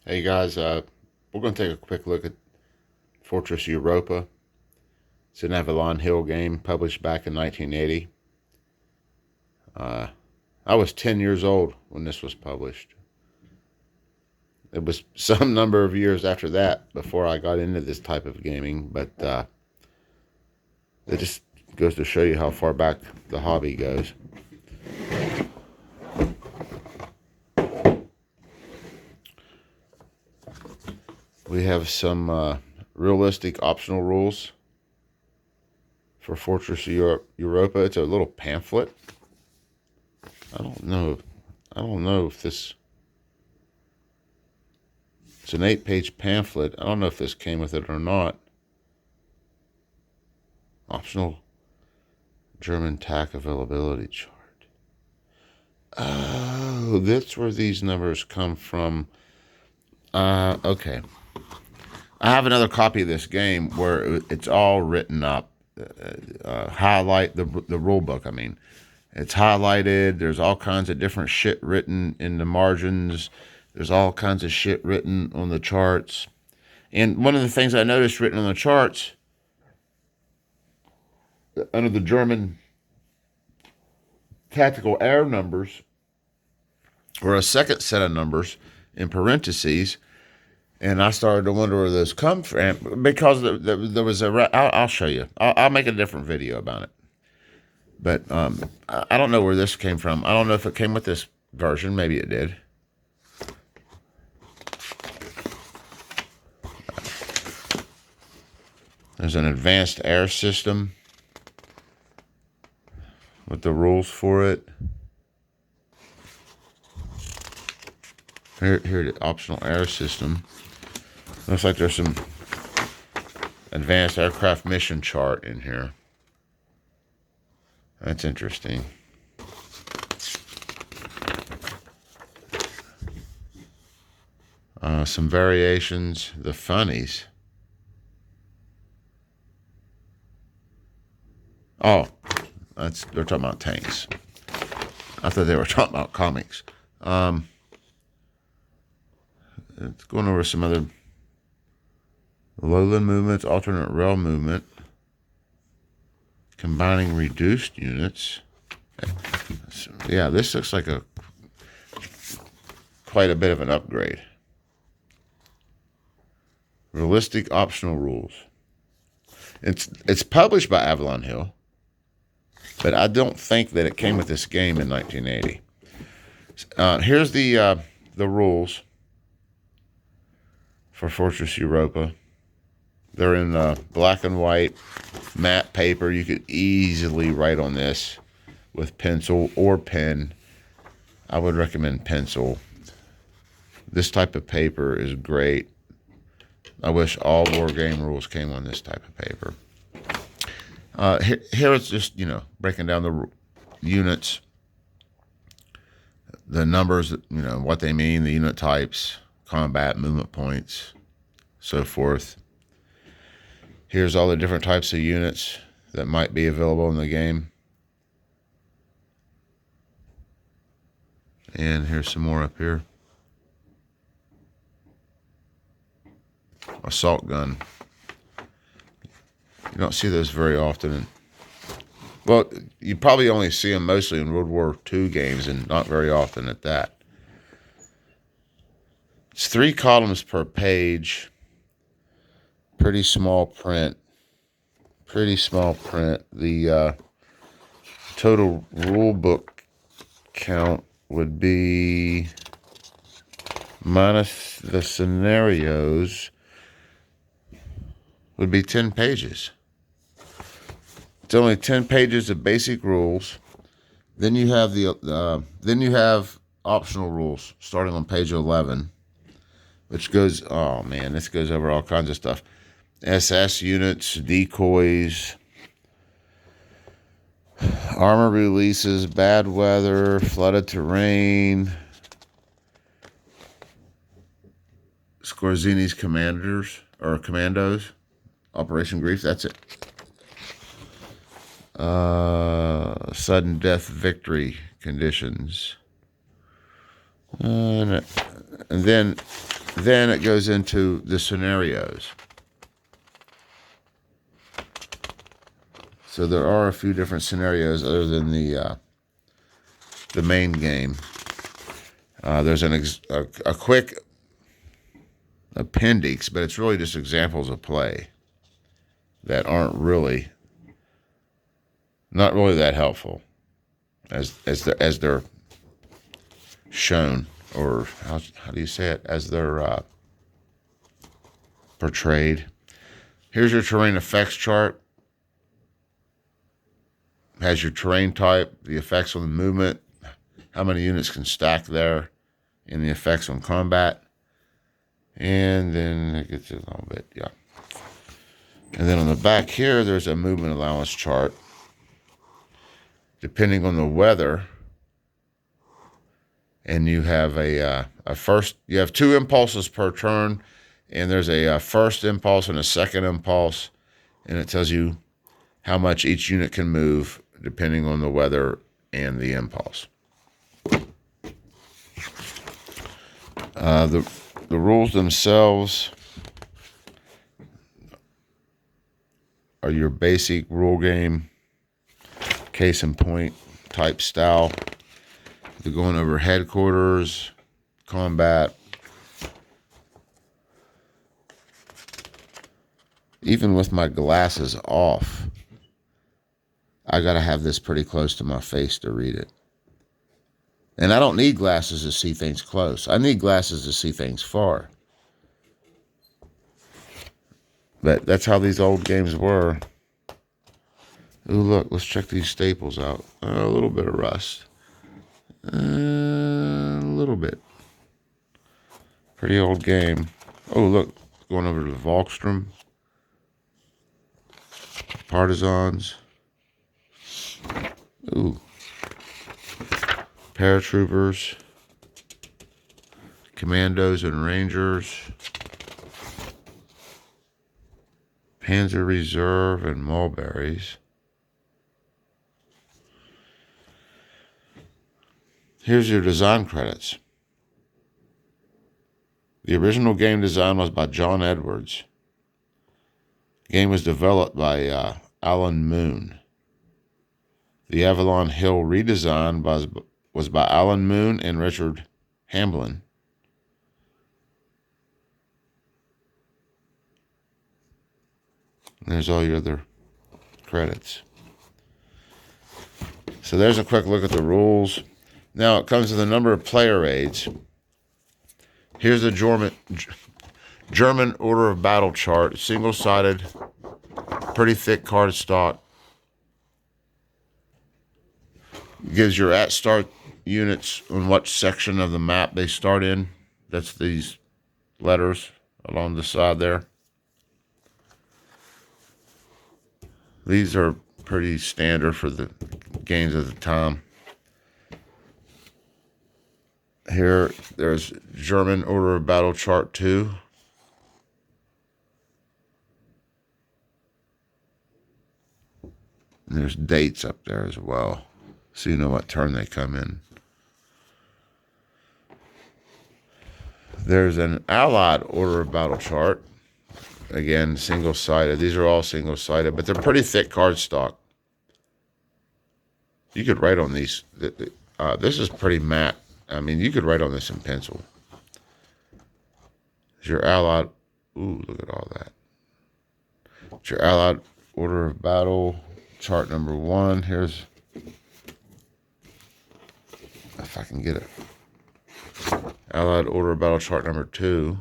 Hey guys, we're going to take a quick look at Fortress Europa. It's an Avalon Hill game published back in 1980. I was 10 years old when this was published. It was some number of years after that before I got into this type of gaming, but it just goes to show you how far back the hobby goes. We have some realistic optional rules for Fortress Europa. It's a little pamphlet. I don't know. I don't know if this. It's an 8-page pamphlet. I don't know if this came with it or not. Optional German TAC availability chart. Oh, that's where these numbers come from. Okay. I have another copy of this game where it's all written up. Highlight the rule book. I mean, it's highlighted. There's all kinds of different shit written in the margins. There's all kinds of shit written on the charts. And one of the things I noticed written on the charts, under the German tactical air numbers, were a second set of numbers in parentheses. And I started to wonder where those come from, because there was I'll show you. I'll make a different video about it. But I don't know where this came from. I don't know if it came with this version. Maybe it did. There's an advanced air system with the rules for it. Here, the optional air system. Looks like there's some advanced aircraft mission chart in here. That's interesting. Some variations, the funnies. Oh, they're talking about tanks. I thought they were talking about comics. It's going over some other lowland movements, alternate rail movement, combining reduced units. So, yeah, this looks like quite a bit of an upgrade. Realistic optional rules. It's published by Avalon Hill, but I don't think that it came with this game in 1980. Here's the rules for Fortress Europa. They're in black and white matte paper. You could easily write on this with pencil or pen. I would recommend pencil. This type of paper is great. I wish all war game rules came on this type of paper. Here it's just, breaking down the units, the numbers, what they mean, the unit types, combat, movement points, so forth. Here's all the different types of units that might be available in the game. And here's some more up here. Assault gun. You don't see those very often. Well, you probably only see them mostly in World War II games, and not very often at that. It's 3 columns per page. Pretty small print. The total rule book count would be, minus the scenarios, would be 10 pages. It's only 10 pages of basic rules. Then you have optional rules starting on page 11, which goes, oh man, this goes over all kinds of stuff. SS units, decoys, armor releases, bad weather, flooded terrain, Scorzini's commandos, Operation Grief, that's it. Sudden death victory conditions. And then Then it goes into the scenarios. So there are a few different scenarios other than the main game. There's a quick appendix, but it's really just examples of play that aren't not really that helpful as they're shown, or how do you say it, as they're portrayed. Here's your terrain effects chart. Has your terrain type, the effects on the movement, how many units can stack there, and the effects on combat. And then it gets a little bit, yeah. And then on the back here, there's a movement allowance chart. Depending on the weather, and you have you have 2 impulses per turn, and there's a first impulse and a second impulse, and it tells you how much each unit can move depending on the weather and the impulse. The rules themselves are your basic rule game, case in point type style. They're going over headquarters, combat. Even with my glasses off, I gotta have this pretty close to my face to read it. And I don't need glasses to see things close. I need glasses to see things far. But that's how these old games were. Ooh, look, let's check these staples out. A little bit of rust. A little bit. Pretty old game. Oh, look, going over to the Volkstrom. Partisans. Ooh. Paratroopers. Commandos and Rangers. Panzer Reserve and Mulberries. Here's your design credits. The original game design was by John Edwards. The game was developed by Alan Moon. The Avalon Hill redesign was by Alan Moon and Richard Hamblin. And there's all your other credits. So there's a quick look at the rules. Now it comes to the number of player aids. Here's the German order of battle chart, single-sided, pretty thick cardstock. Gives your at-start units on what section of the map they start in. That's these letters along the side there. These are pretty standard for the games of the time. Here, there's German Order of Battle Chart 2. And there's dates up there as well, so you know what turn they come in. There's an Allied Order of Battle chart. Again, single-sided. These are all single-sided, but they're pretty thick cardstock. You could write on these. This is pretty matte. I mean, you could write on this in pencil. It's your Allied. Ooh, look at all that. It's your Allied Order of Battle chart number 1. Here's, if I can get it, Allied Order of Battle chart number 2.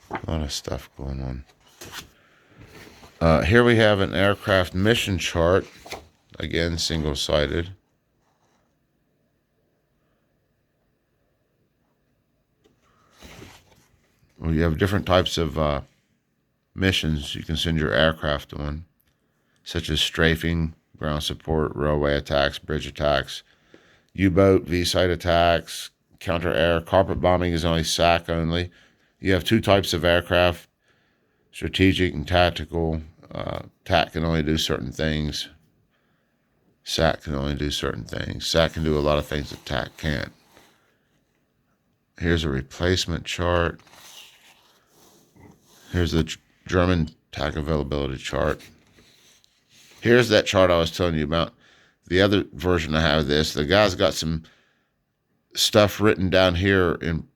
A lot of stuff going on. Here we have an aircraft mission chart. Again, single-sided. Well, you have different types of missions you can send your aircraft on, such as strafing, ground support, railway attacks, bridge attacks, U-boat, V-site attacks, counter-air. Carpet bombing is only SAC only. You have two types of aircraft, strategic and tactical. TAC can only do certain things. SAC can only do certain things. SAC can do a lot of things that TAC can't. Here's a replacement chart. Here's the German TAC availability chart. Here's that chart I was telling you about. The other version I have of this, the guy's got some stuff written down here in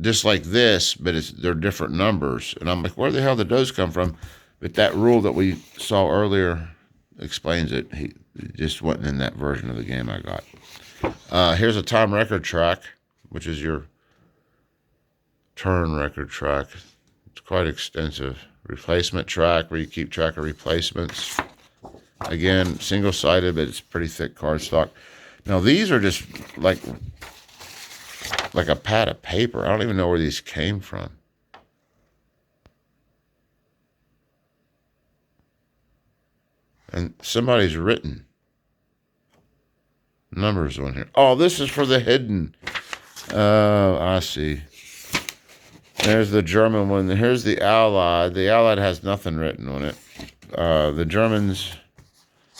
just like this, but they're different numbers. And I'm like, where the hell did those come from? But that rule that we saw earlier explains it. It just wasn't in that version of the game I got. Here's a time record track, which is your turn record track. It's quite extensive. Replacement track, where you keep track of replacements. Again, single-sided, but it's pretty thick cardstock. Now, these are just like a pad of paper. I don't even know where these came from. And somebody's written numbers on here. Oh, this is for the hidden. I see. There's the German one. Here's the Allied. The Allied has nothing written on it. The Germans,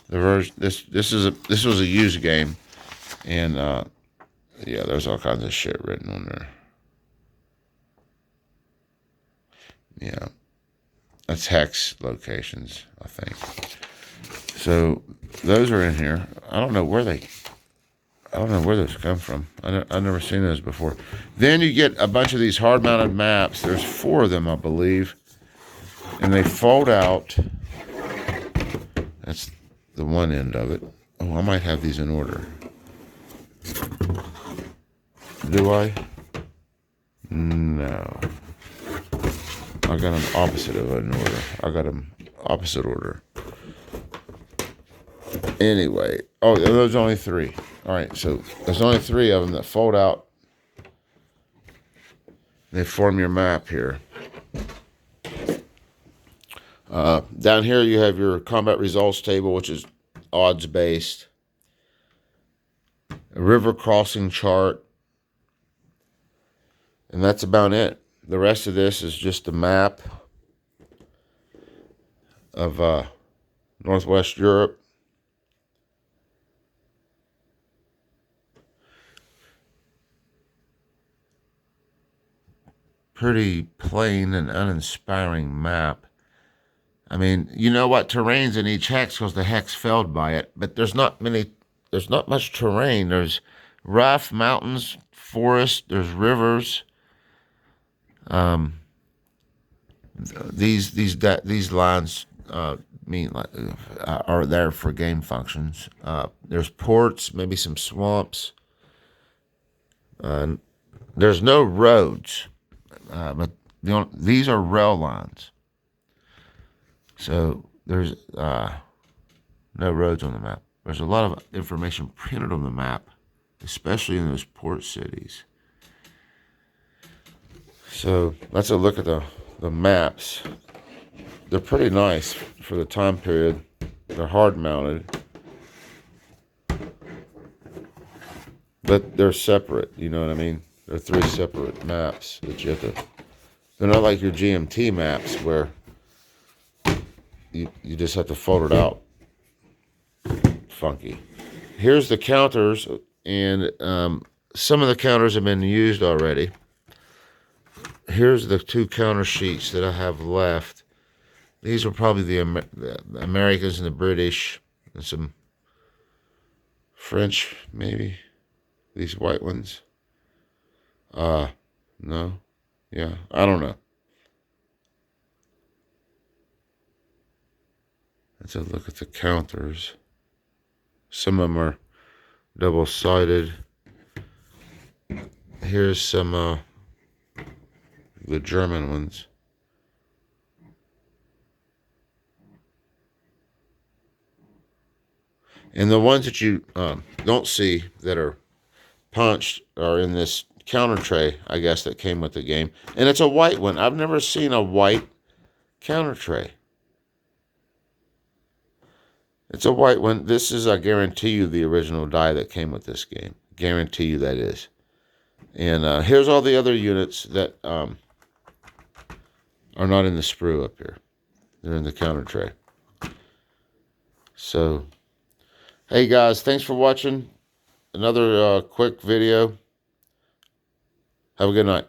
the version. This was a used game, and yeah, there's all kinds of shit written on there. Yeah, that's hex locations, I think. So those are in here. I don't know where those come from. I've never seen those before. Then you get a bunch of these hard-mounted maps. There's 4 of them, I believe. And they fold out. That's the one end of it. Oh, I might have these in order. Do I? No. I got them opposite of in order. I got them opposite order. Anyway. Oh, there's only 3. All right, so there's only 3 of them that fold out. They form your map here. Down here you have your combat results table, which is odds-based. A river crossing chart. And that's about it. The rest of this is just a map of Northwest Europe. Pretty plain and uninspiring map. I mean, you know what terrain's in each hex because the hex failed by it, but there's not much terrain. There's rough mountains, forest, there's rivers. These lines are there for game functions. There's ports, maybe some swamps. There's no roads, but these are rail lines. So there's no roads on the map. There's a lot of information printed on the map, especially in those port cities. So let's look at the maps. They're pretty nice for the time period. They're hard mounted, but they're separate. You know what I mean? They're 3 separate maps that you have to. They're not like your GMT maps where you just have to fold it out. Funky. Here's the counters, and some of the counters have been used already. Here's the 2 counter sheets that I have left. These are probably the Americans and the British and some French, maybe. These white ones. No. Yeah, I don't know. Let's look at the counters. Some of them are double-sided. Here's some the German ones. And the ones that you don't see that are punched are in this counter tray, I guess, that came with the game. And it's a white one. I've never seen a white counter tray. It's a white one. This is, I guarantee you, the original die that came with this game. Guarantee you that is. And here's all the other units that are not in the sprue up here. They're in the counter tray. So, hey guys, thanks for watching another quick video. Have a good night.